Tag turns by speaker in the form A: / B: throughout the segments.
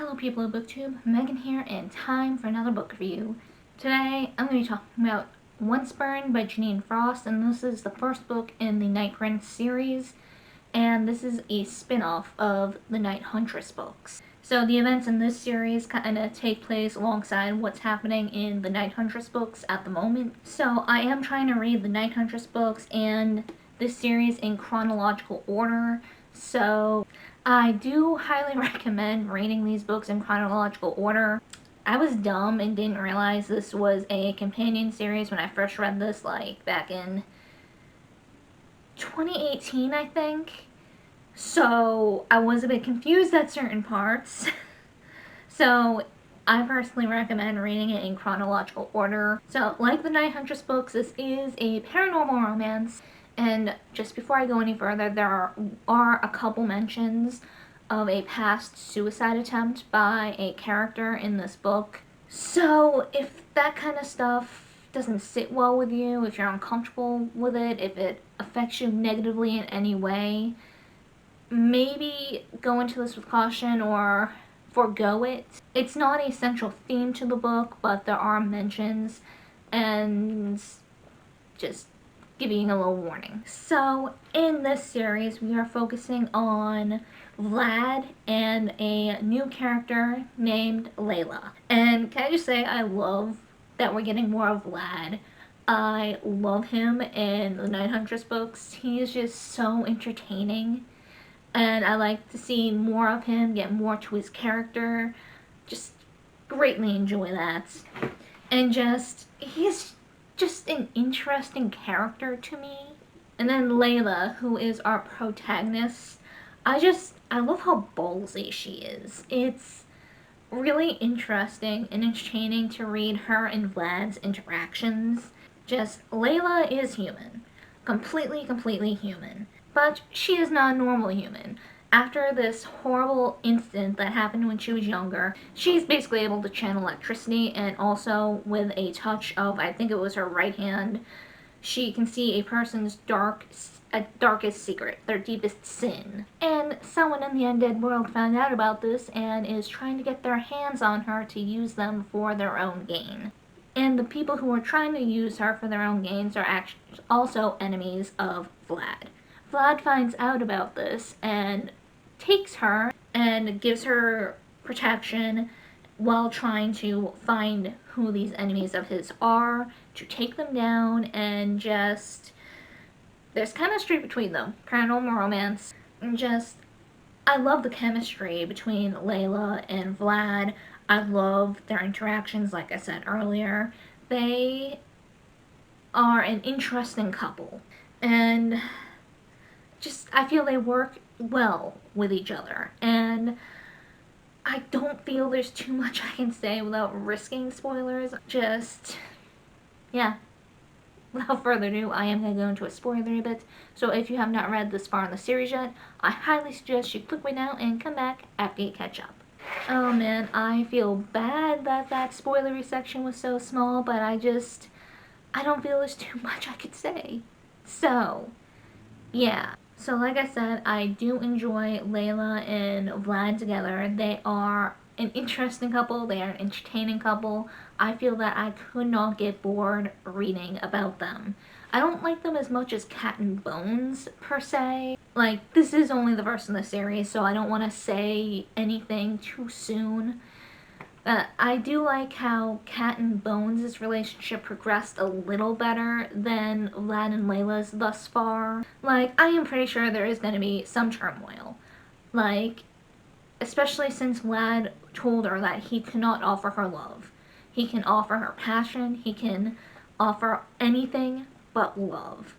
A: Hello people of BookTube, Megan here, and time for another book review. Today I'm going to be talking about Once Burned by Jeaniene Frost, and this is the first book in the Night Prince series, and this is a spin-off of the Night Huntress books. So the events in this series kind of take place alongside what's happening in the Night Huntress books at the moment. So I am trying to read the Night Huntress books and this series in chronological order, so I do highly recommend reading these books in chronological order. I was dumb and didn't realize this was a companion series when I first read this, like, back in 2018, I think. So I was a bit confused at certain parts. So I personally recommend reading it in chronological order. So, like the Night Huntress books, this is a paranormal romance. And just before I go any further, there are a couple mentions of a past suicide attempt by a character in this book. So if that kind of stuff doesn't sit well with you, if you're uncomfortable with it, if it affects you negatively in any way, maybe go into this with caution or forego it. It's not a central theme to the book, but there are mentions, and just giving a little warning. So in this series we are focusing on Vlad and a new character named Layla. And can I just say, I love that we're getting more of Vlad. I love him in the Night Huntress books. He is just so entertaining, and I like to see more of him, get more to his character. Just greatly enjoy that. And he's just an interesting character to me. And then Layla, who is our protagonist, I love how ballsy she is. It's really interesting and entertaining to read her and Vlad's interactions. Just, Layla is human. Completely human. But she is not a normal human. After this horrible incident that happened when she was younger, she's basically able to channel electricity, and also with a touch of, I think it was her right hand, she can see a person's darkest secret, their deepest sin. And someone in the undead world found out about this and is trying to get their hands on her to use them for their own gain. And the people who are trying to use her for their own gains are actually also enemies of Vlad. Vlad finds out about this and takes her and gives her protection while trying to find who these enemies of his are, to take them down, and just, there's kind of street between them. Paranormal romance. And just, I love the chemistry between Layla and Vlad. I love their interactions, like I said earlier. They are an interesting couple. And just, I feel they work well with each other. And I don't feel there's too much I can say without risking spoilers. Just, yeah. Without further ado, I am going to go into a spoiler bit. So if you have not read this far in the series yet, I highly suggest you click right now and come back after you catch up. Oh man, I feel bad that that spoilery section was so small, but I don't feel there's too much I could say. So, yeah. So like I said, I do enjoy Layla and Vlad together. They are an interesting couple. They are an entertaining couple. I feel that I could not get bored reading about them. I don't like them as much as Cat and Bones, per se. Like, this is only the first in the series, so I don't want to say anything too soon. I do like how Cat and Bones' relationship progressed a little better than Vlad and Layla's thus far. Like, I am pretty sure there is going to be some turmoil. Like, especially since Vlad told her that he cannot offer her love. He can offer her passion, he can offer anything but love.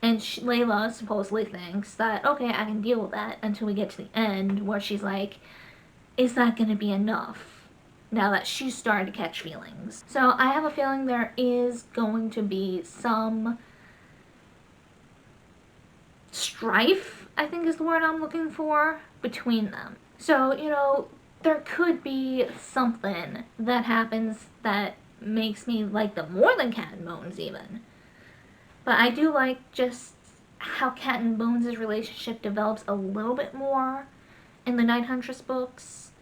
A: And Layla supposedly thinks that, okay, I can deal with that until we get to the end, where she's like, is that going to be enough? Now that she's started to catch feelings. So I have a feeling there is going to be some strife, I think is the word I'm looking for, between them. So, you know, there could be something that happens that makes me like them more than Cat and Bones even. But I do like just how Cat and Bones' relationship develops a little bit more in the Night Huntress books.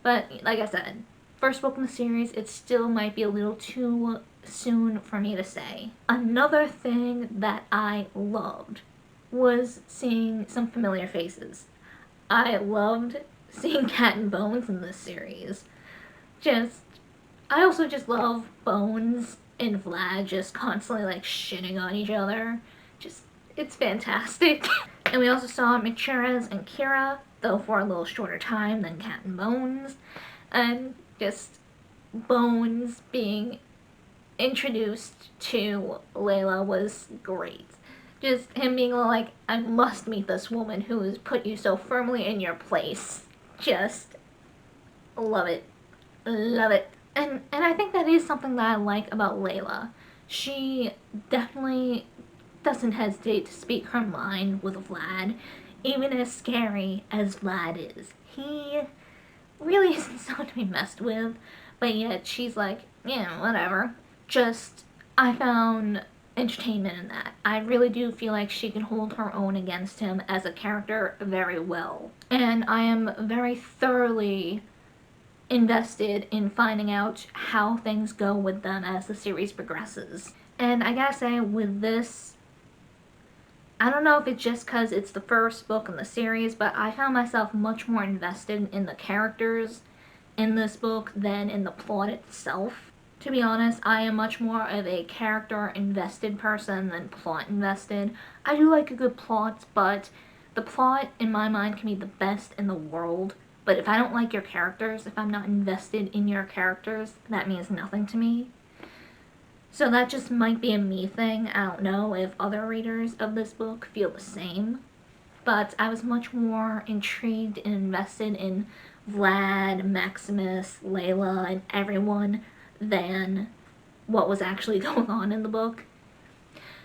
A: But like I said, first book in the series, it still might be a little too soon for me to say. Another thing that I loved was seeing some familiar faces. I loved seeing Cat and Bones in this series. Just, I also just love Bones and Vlad just constantly like shitting on each other. Just, it's fantastic. And we also saw Michiras and Kira, though for a little shorter time than Cat and Bones. And just Bones being introduced to Layla was great. Just him being like, I must meet this woman who has put you so firmly in your place. Just love it. Love it. And I think that is something that I like about Layla. She definitely doesn't hesitate to speak her mind with Vlad, even as scary as Vlad is. He really isn't someone to be messed with, but yet she's like, yeah, whatever. Just, I found entertainment in that. I really do feel like she can hold her own against him as a character very well. And I am very thoroughly invested in finding out how things go with them as the series progresses. And I gotta say, with this, I don't know if it's just because it's the first book in the series, but I found myself much more invested in the characters in this book than in the plot itself. To be honest, I am much more of a character invested person than plot invested. I do like a good plot, but the plot in my mind can be the best in the world. But if I don't like your characters, if I'm not invested in your characters, that means nothing to me. So that just might be a me thing. I don't know if other readers of this book feel the same. But I was much more intrigued and invested in Vlad, Maximus, Layla, and everyone than what was actually going on in the book.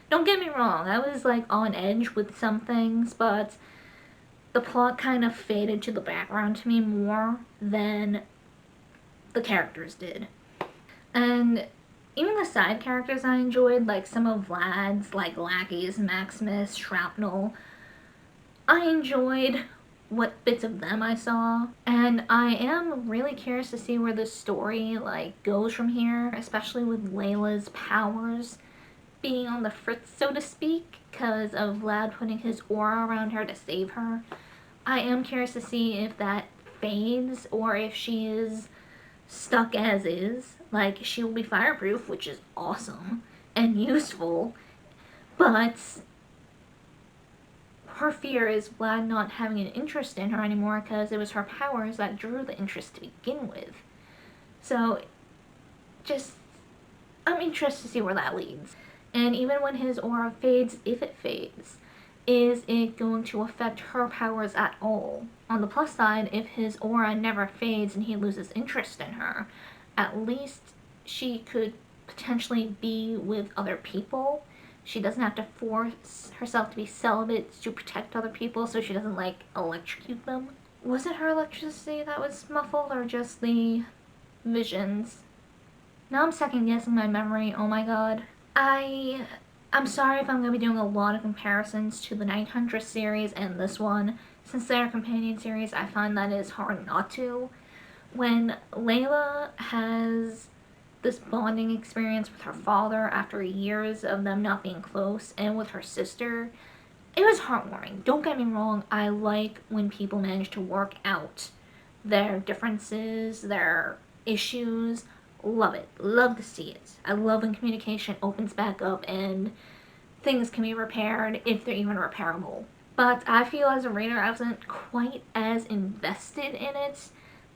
A: Don't get me wrong, I was like on edge with some things, but the plot kind of faded to the background to me more than the characters did. And even the side characters I enjoyed, like some of Vlad's, like lackeys, Maximus, Shrapnel, I enjoyed what bits of them I saw, and I am really curious to see where the story like goes from here, especially with Layla's powers being on the fritz, so to speak, because of Vlad putting his aura around her to save her. I am curious to see if that fades or if she is stuck as is. Like, she will be fireproof, which is awesome and useful, but her fear is Vlad not having an interest in her anymore because it was her powers that drew the interest to begin with. So, just, I'm interested to see where that leads. And even when his aura fades, if it fades, is it going to affect her powers at all? On the plus side, if his aura never fades and he loses interest in her, at least she could potentially be with other people. She doesn't have to force herself to be celibate to protect other people so she doesn't, like, electrocute them. Was it her electricity that was muffled or just the visions? Now I'm second guessing my memory, oh my god. I'm sorry if I'm going to be doing a lot of comparisons to the Night Huntress series and this one. Since they're a companion series, I find that it's hard not to. When Layla has this bonding experience with her father after years of them not being close, and with her sister, it was heartwarming. Don't get me wrong, I like when people manage to work out their differences, their issues. Love it. Love to see it. I love when communication opens back up and things can be repaired if they're even repairable. But I feel as a reader I wasn't quite as invested in it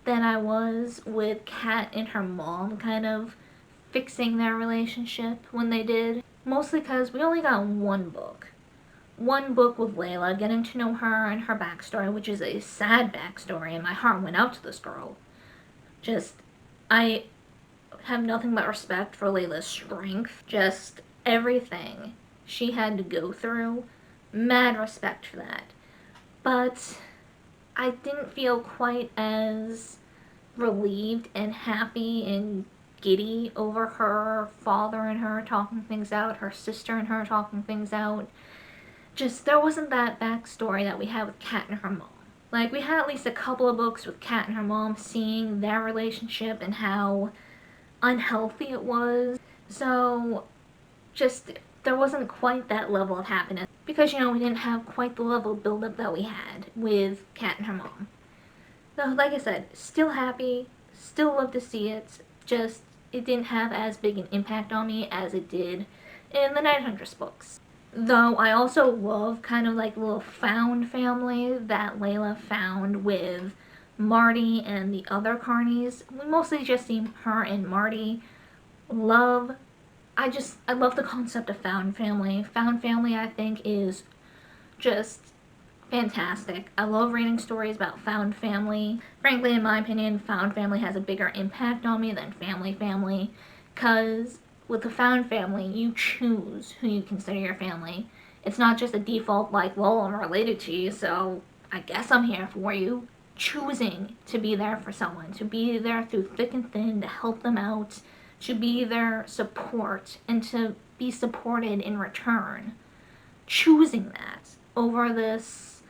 A: than I was with Kat and her mom kind of fixing their relationship when they did. Mostly because we only got one book. One book with Layla, getting to know her and her backstory, which is a sad backstory, and my heart went out to this girl. Just, I have nothing but respect for Layla's strength. Just everything she had to go through. Mad respect for that. But I didn't feel quite as relieved and happy and giddy over her father and her talking things out, her sister and her talking things out. Just, there wasn't that backstory that we had with Kat and her mom. Like, we had at least a couple of books with Kat and her mom seeing their relationship and how unhealthy it was. So, just, there wasn't quite that level of happiness. Because, you know, we didn't have quite the level of buildup that we had with Kat and her mom. So, like I said, still happy, still love to see it, just, it didn't have as big an impact on me as it did in the 900 books. Though I also love kind of like the little found family that Layla found with Marty and the other carnies. We mostly just see her and Marty. Love, I love the concept of found family. Found family, I think, is just fantastic. I love reading stories about found family. Frankly, in my opinion, found family has a bigger impact on me than family, because with the found family, you choose who you consider your family. It's not just a default like, well, I'm related to you, so I guess I'm here for you. Choosing to be there for someone, to be there through thick and thin, to help them out, to be their support, and to be supported in return. Choosing that over this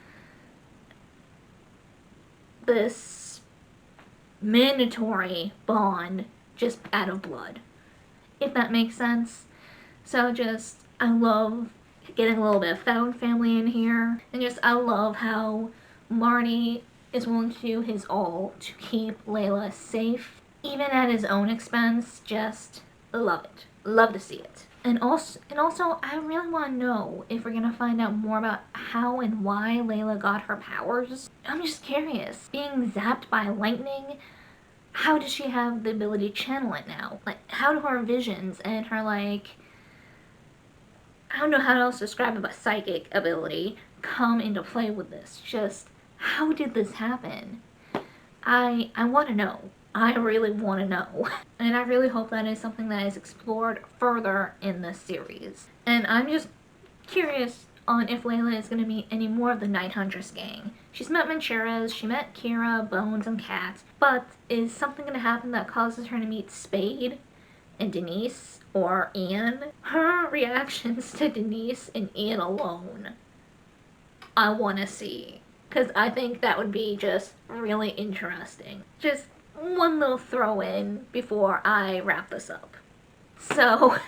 A: mandatory bond just out of blood, if that makes sense. So just, I love getting a little bit of found family in here, and just, I love how Marty is willing to do his all to keep Layla safe, even at his own expense. Just love it. Love to see it. And also, I really want to know if we're going to find out more about how and why Layla got her powers. I'm just curious. Being zapped by lightning, how does she have the ability to channel it now? Like, how do her visions and her, like, I don't know how else to describe it, but psychic ability come into play with this? Just, how did this happen? I want to know. I really want to know. And I really hope that is something that is explored further in this series. And I'm just curious on if Layla is going to meet any more of the Night Huntress gang. She's met Mancheras, she met Kira, Bones, and Kat, but is something going to happen that causes her to meet Spade and Denise or Ian? Her reactions to Denise and Ian alone, I want to see. Because I think that would be just really interesting. Just one little throw in before I wrap this up. So,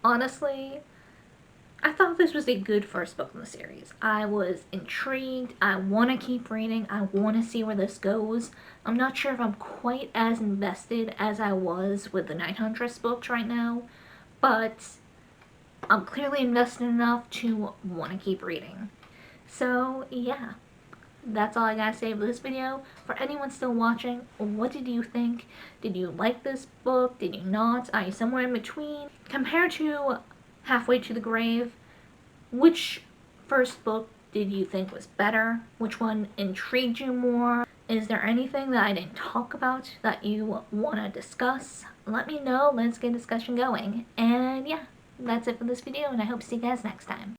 A: honestly, I thought this was a good first book in the series. I was intrigued. I want to keep reading. I want to see where this goes. I'm not sure if I'm quite as invested as I was with the Night Huntress books right now, but I'm clearly invested enough to want to keep reading. So, yeah. That's all I gotta say for this video. For anyone still watching, what did you think? Did you like this book? Did you not? Are you somewhere in between? Compared to Halfway to the Grave, which first book did you think was better? Which one intrigued you more? Is there anything that I didn't talk about that you want to discuss? Let me know. Let's get a discussion going. And yeah, that's it for this video, and I hope to see you guys next time.